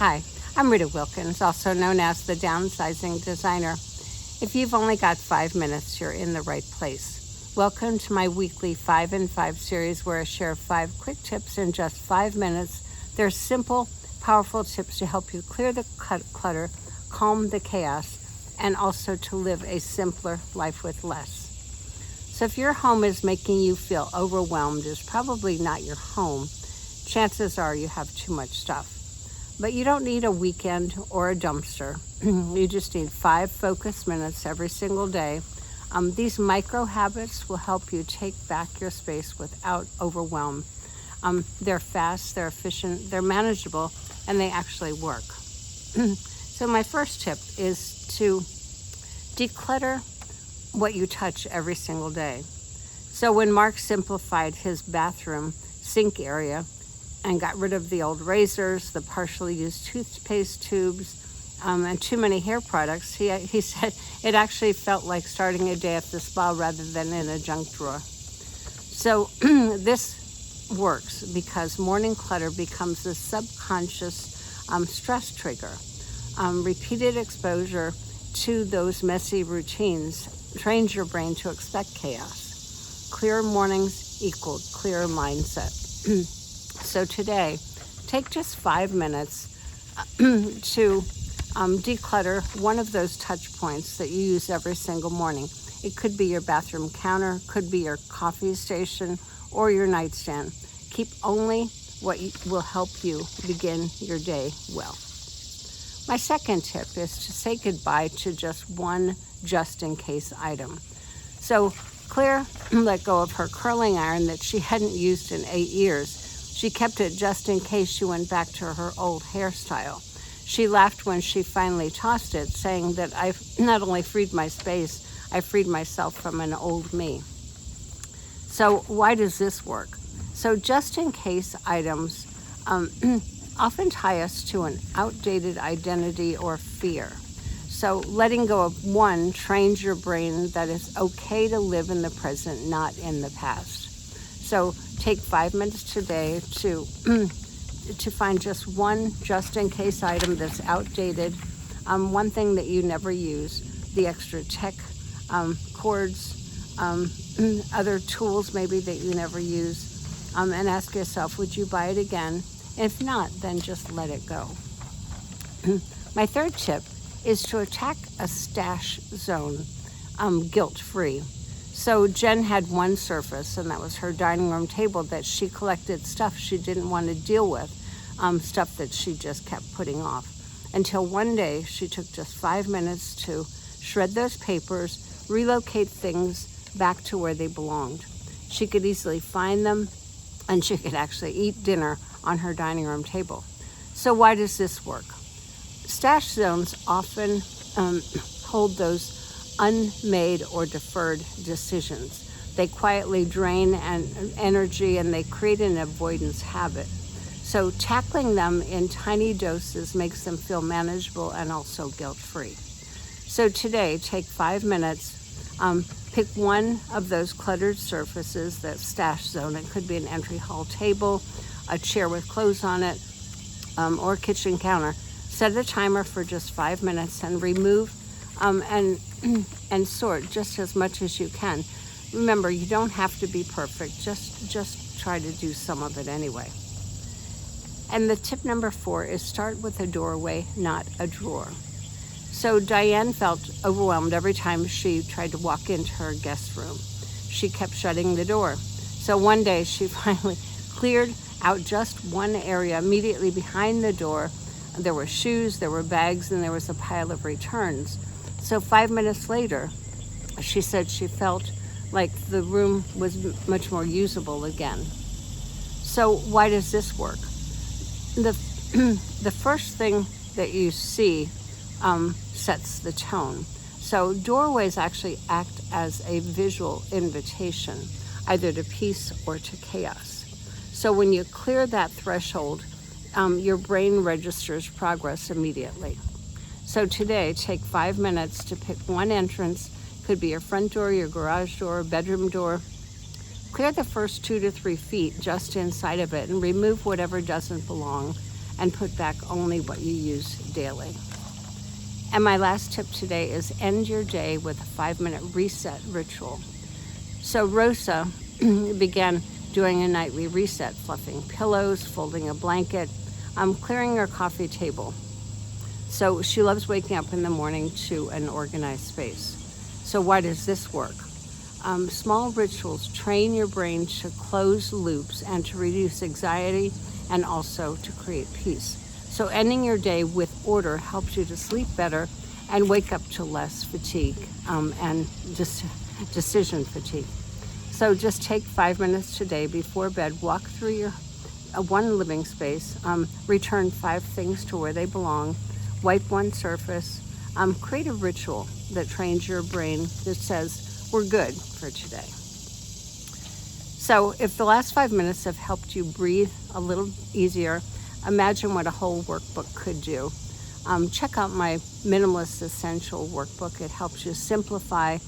Hi, I'm Rita Wilkins, also known as the Downsizing Designer. If you've only got 5 minutes, you're in the right place. Welcome to my weekly 5 in 5 series where I share 5 quick tips in just 5 minutes. They're simple, powerful tips to help you clear the clutter, calm the chaos, and also to live a simpler life with less. So if your home is making you feel overwhelmed, it's probably not your home. Chances are you have too much stuff. But you don't need a weekend or a dumpster. You just need 5 focused minutes every single day. These micro habits will help you take back your space without overwhelm. They're fast, they're efficient, they're manageable, and they actually work. So my first tip is to declutter what you touch every single day. So when Mark simplified his bathroom sink area and got rid of the old razors, the partially used toothpaste tubes, and too many hair products, he said it actually felt like starting a day at the spa rather than in a junk drawer. So this works because morning clutter becomes a subconscious stress trigger. Repeated exposure to those messy routines trains your brain to expect chaos. Clear mornings equal clear mindset. So today, take just 5 minutes to declutter one of those touch points that you use every single morning. It could be your bathroom counter, could be your coffee station, or your nightstand. Keep only what will help you begin your day well. My second tip is to say goodbye to just one just-in-case item. So Claire let go of her curling iron that she hadn't used in 8 years. She kept it just in case she went back to her old hairstyle. She laughed when she finally tossed it, saying that I've not only freed my space, I freed myself from an old me. So why does this work? So just-in-case items often tie us to an outdated identity or fear. So letting go of one trains your brain that it's okay to live in the present, not in the past. So take 5 minutes today to find just one just-in-case item that's outdated, one thing that you never use, the extra tech cords, other tools maybe that you never use, and ask yourself, would you buy it again? If not, then just let it go. My third tip is to attack a stash zone guilt-free. So Jen had one surface, and that was her dining room table, that she collected stuff she didn't want to deal with, stuff that she just kept putting off. Until one day, she took just 5 minutes to shred those papers, relocate things back to where they belonged. She could easily find them, and she could actually eat dinner on her dining room table. So why does this work? Stash zones often hold those unmade or deferred decisions. They quietly drain energy and they create an avoidance habit. So tackling them in tiny doses makes them feel manageable and also guilt-free. So today, take 5 minutes, pick one of those cluttered surfaces, that stash zone. It could be an entry hall table, a chair with clothes on it, or a kitchen counter. Set a timer for just 5 minutes and remove and sort just as much as you can. Remember, you don't have to be perfect. Just try to do some of it anyway. And the tip number 4 is start with a doorway, not a drawer. So Diane felt overwhelmed every time she tried to walk into her guest room. She kept shutting the door. So one day she finally cleared out just one area immediately behind the door. There were shoes, there were bags, and there was a pile of returns. So 5 minutes later, she said she felt like the room was much more usable again. So why does this work? The first thing that you see sets the tone. So doorways actually act as a visual invitation, either to peace or to chaos. So when you clear that threshold, your brain registers progress immediately. So today, take 5 minutes to pick one entrance. Could be your front door, your garage door, bedroom door. Clear the first 2 to 3 feet just inside of it and remove whatever doesn't belong and put back only what you use daily. And my last tip today is end your day with a 5-minute reset ritual. So Rosa began doing a nightly reset, fluffing pillows, folding a blanket, clearing her coffee table. So she loves waking up in the morning to an organized space. So why does this work? Small rituals train your brain to close loops and to reduce anxiety and also to create peace. So ending your day with order helps you to sleep better and wake up to less fatigue and just decision fatigue. So just take 5 minutes today before bed, walk through your one living space, return 5 things to where they belong, wipe one surface, create a ritual that trains your brain that says, we're good for today. So if the last 5 minutes have helped you breathe a little easier, imagine what a whole workbook could do. Check out my Minimalist Essential workbook. It helps you simplify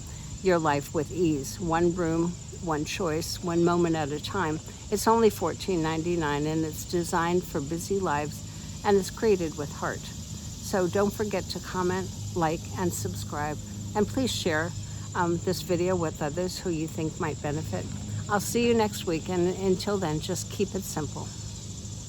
your life with ease. One room, one choice, one moment at a time. It's only $14.99 and it's designed for busy lives and it's created with heart. So don't forget to comment, like, and subscribe. And please share this video with others who you think might benefit. I'll see you next week, and until then, just keep it simple.